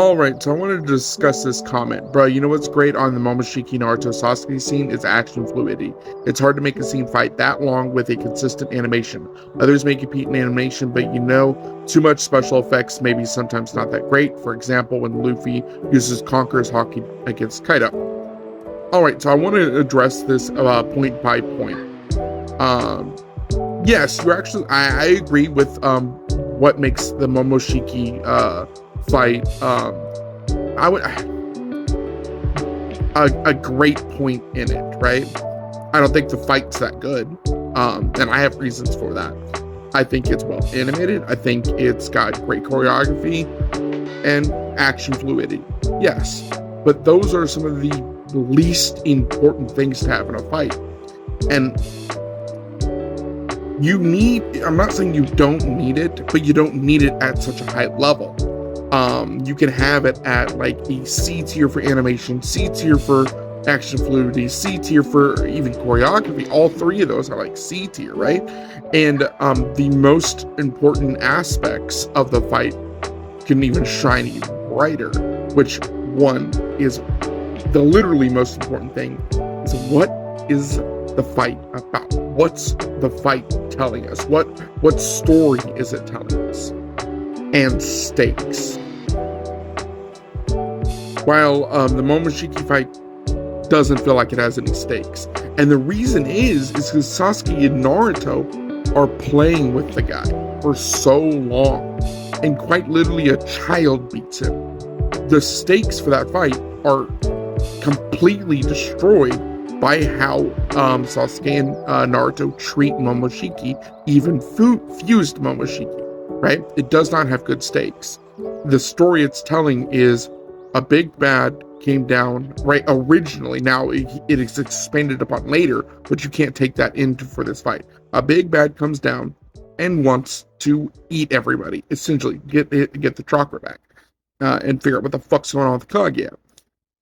Alright, so I wanted to discuss this comment. Bro, you know what's great on the Momoshiki Naruto Sasuke scene is action fluidity. It's hard to make a scene fight that long with a consistent animation. Others may compete in animation, but too much special effects may be sometimes not that great. For example, when Luffy uses Conqueror's Haki against Kaido. Alright, so I want to address this point by point. Yes, you're actually, I agree with what makes the Momoshiki fight I would a great point in it, right? I don't think the fight's that good, and I have reasons for that. I think it's well animated. I think it's got great choreography and action fluidity. Yes, but those are some of the least important things to have in a fight. And I'm not saying you don't need it, but you don't need it at such a high level. You can have it at like a C tier for animation, C tier for action fluidity, C tier for even choreography. All three of those are like C tier, right? And the most important aspects of the fight can even shine even brighter, which one is the literally most important thing is what is the fight about? What's the fight telling us? What story is it telling us? And stakes. While the Momoshiki fight doesn't feel like it has any stakes. And the reason is because Sasuke and Naruto are playing with the guy for so long. And quite literally a child beats him. The stakes for that fight are completely destroyed by how Sasuke and Naruto treat Momoshiki, even fused Momoshiki, right? It does not have good stakes. The story it's telling is a big bad came down, right, originally. Now it is expanded upon later, but you can't take that into for this fight. A big bad comes down and wants to eat everybody, essentially get the chakra back and figure out what the fuck's going on with the Kaguya.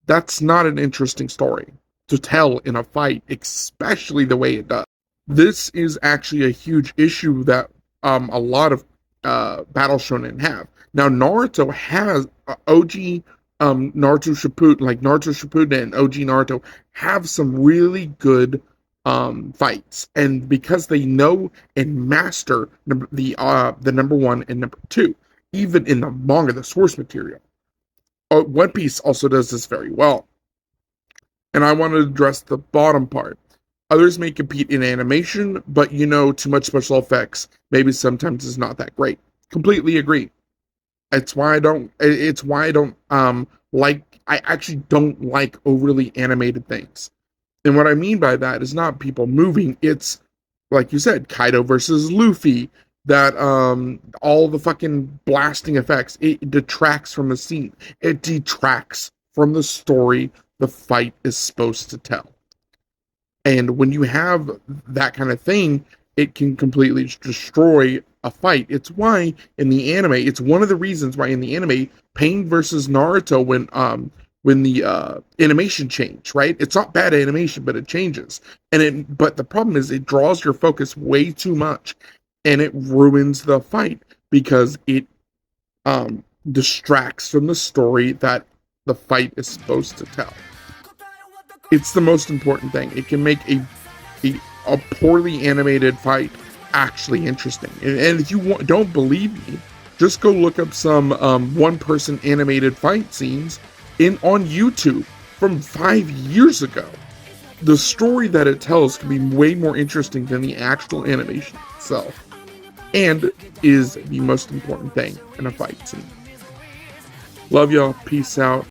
That's not an interesting story to tell in a fight, especially the way it does. This is actually a huge issue that a lot of battle shonen have. Now Naruto has OG Naruto Shippuden, like Naruto Shippuden and OG Naruto have some really good fights, and because they know and master the number one and number two, even in the manga, the source material. One Piece also does this very well. And I want to address the bottom part. Others may compete in animation, but too much special effects maybe sometimes is not that great. Completely agree. It's why I don't I actually don't like overly animated things. And what I mean by that is not people moving, it's like you said, Kaido versus Luffy, that all the fucking blasting effects, it detracts from the scene. It detracts from the story the fight is supposed to tell. And when you have that kind of thing, it can completely destroy a fight. It's why in the anime, it's one of the reasons why in the anime, Pain versus Naruto, when the animation changed, right? It's not bad animation, but it changes. But the problem is it draws your focus way too much, and it ruins the fight because it distracts from the story that the fight is supposed to tell. It's the most important thing. It can make a poorly animated fight actually interesting. And if you don't believe me, just go look up some one-person animated fight scenes on YouTube from 5 years ago. The story that it tells can be way more interesting than the actual animation itself, and is the most important thing in a fight scene. Love y'all. Peace out.